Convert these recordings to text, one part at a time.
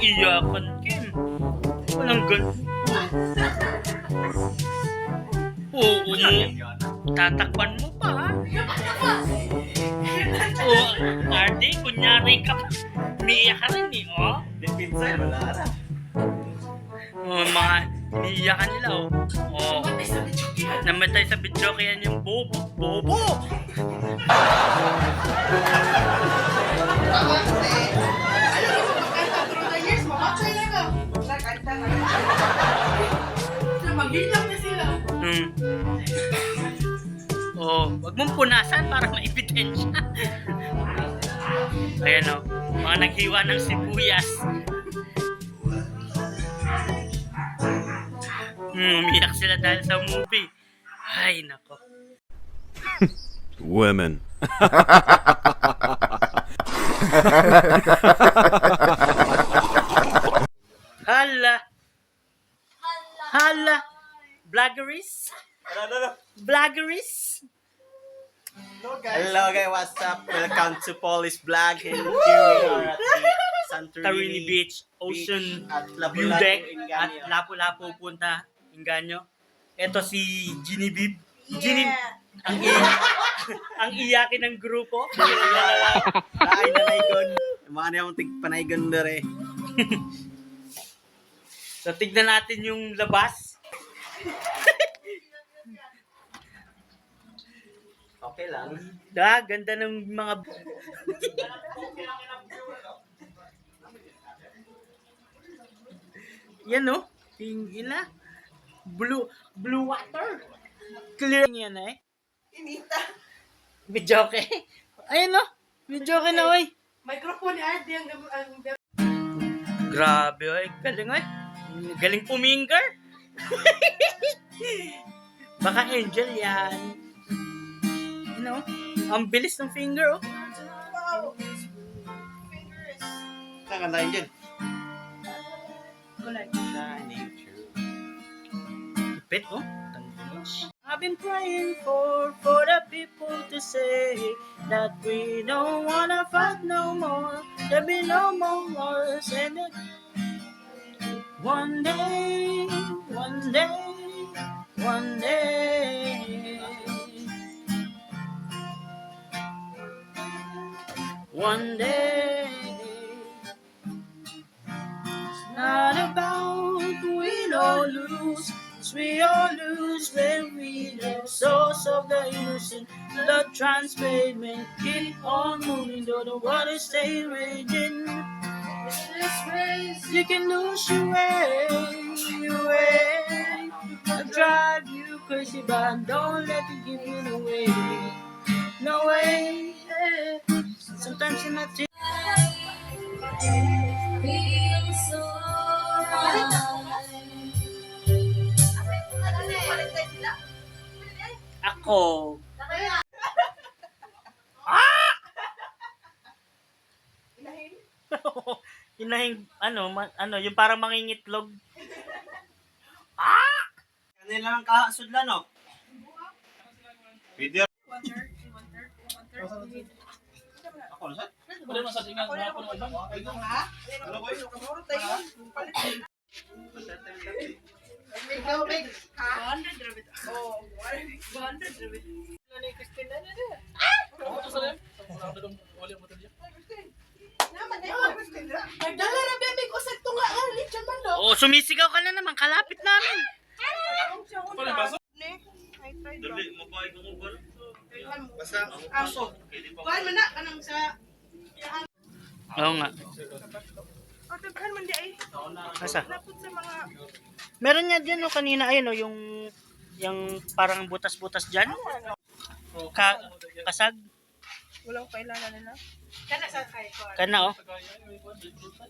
iyakan, Kim. Walang Oo, tatakpan mo pa, ha? Oo, Ardy, kunyari ka pa. Umiiyak ka rin, eh, oh. Pinsan, wala na. Oh, mga iniiyakan nila, oh. Oh. Namatay sa video kaya yung bobo. Bobo! Tama kasi. Ayaw mo magkanta through the years, mamatay na ka. Kanta na. Maghilang na sila. Oh, wag mong punasan para maibidensya. Ayan, oh. Mga naghiwa ng sibuyas. Umiyak sila dahil sa movie. Ay, nako. Women. Hala. Hala. Bloggeries? Bloggeries? Hello guys, what's up? Welcome to Polish Vlog. And here we are at the Santorini Beach, Ocean at View Lapu-Lapu, Deck, at Inganyo. Lapu-Lapu punta, Inganyo. Ito si Genevieve. Ang iyakin ng grupo. Ay, nanaygon. Mga niyang tigpanaygon na rin. So, tignan natin yung labas. Okay lang. Ganda ng mga... Yan, no? Tingin na. Blue water. Clear yan, eh. Inita. Videoke. Ayun, no? Videoke na, oy. Microphone ni Ardy ang Grabe, oy. Galing, oy. Galing puminger. Baka angel yan. You know? Ang bilis ng finger, oh. wow. Fingers. Saan ka tayo dyan? Kulay. Shining true. Ipit, oh. I've been praying for the people to say that we don't wanna fight no more. There'll be no more wars, and then one day, one day, one day, one day. It's not about win or lose. We all lose when we lose. Source of the innocent, blood transparent. Keep on moving, though the water stay raging. This race, you can lose your way, your way. I drive you crazy, but don't let it give you away. No way. Sometimes you're not. Feel so Ako. Inahing, yung parang mangingitlog. Kanila lang kahasudlan, no? Video. Ako na saan? Ano ko yun? Ikaw, Big. Ha? 100 rabbit. Oh, 100 rabbit. Nanay Christine na na. Naman na yung Christine na. Nagdala na, Big. O, sagto nga. Lechon man, do. Oh, sumisigaw ka na naman, kalapit namin. Dali, mabay ko ba? Basta Aso. Kuhan mo na. Anong sa... Oo nga. O, taghan man di ay. Asa? Napot sa mga... Meron nga dyan, no, kanina, ayun, no, yung parang butas-butas dyan. Kasag. Wala ko kailangan nila. Kana sa kay ko. Kana, oh.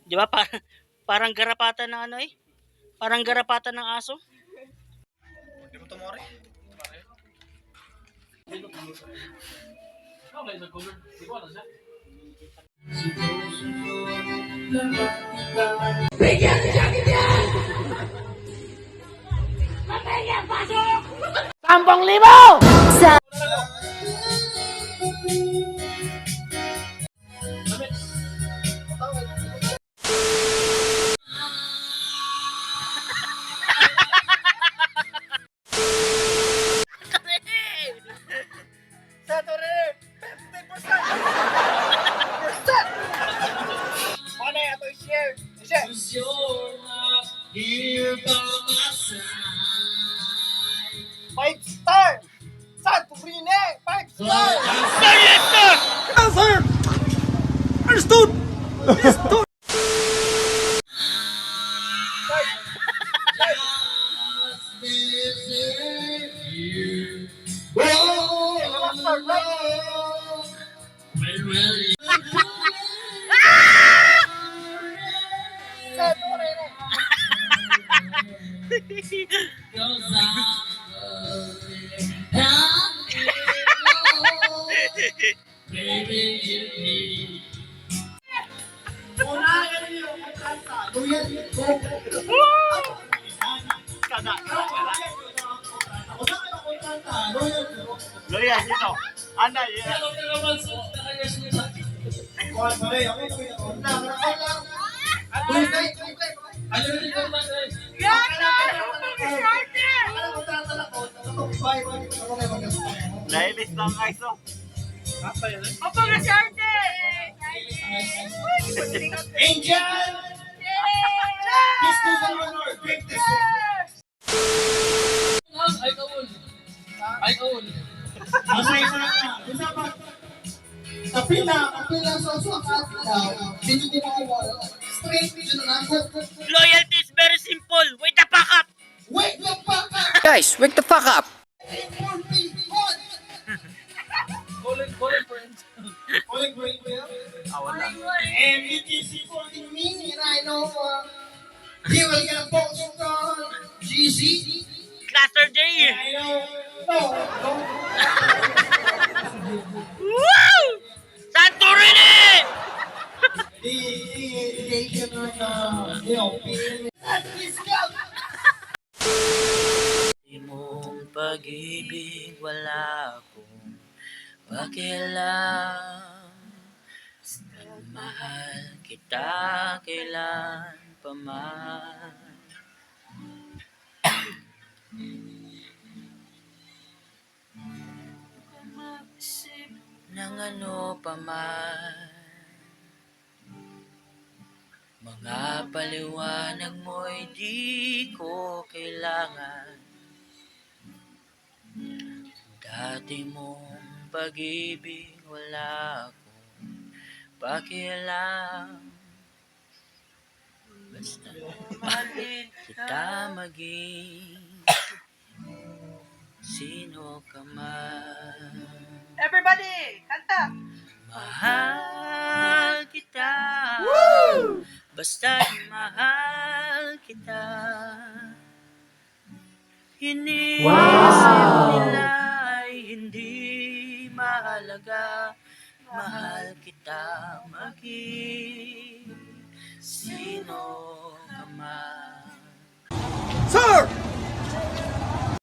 Di ba? Parang garapatan ng ano, eh. Parang garapatan ng aso. Di mo tumori? Loyal dito. Ana, yeah. Nailis lang guys, oh. Opo, Gasarte! Angel! Please do the honor. Drink this. Masay na na. Isa pa. Kapila sa usapan daw. Hindi mo mawala. Straight yun lang. Loyalty is very simple. Wait the fuck up. Wake the fuck up. Guys, wake the fuck up! Calling great will. Wala. And it is supporting me, and I know he will get a post on GC. Cluster J. I know. No. Woo! Santorini! They can, Di mong pag-ibig wala akong pakialam. Mahal kita kailan pa man. Mag-isip ng ano pa man. Mga paliwanag mo'y di ko kailangan. Dati mong pag-ibig wala akong pakialam. Basta mahalin kita maging sino ka man. Everybody, kanta! Mahal kita. Basta mahal kita. Iniisip nila ay hindi mahalaga. Mahal kita maging sino ka man.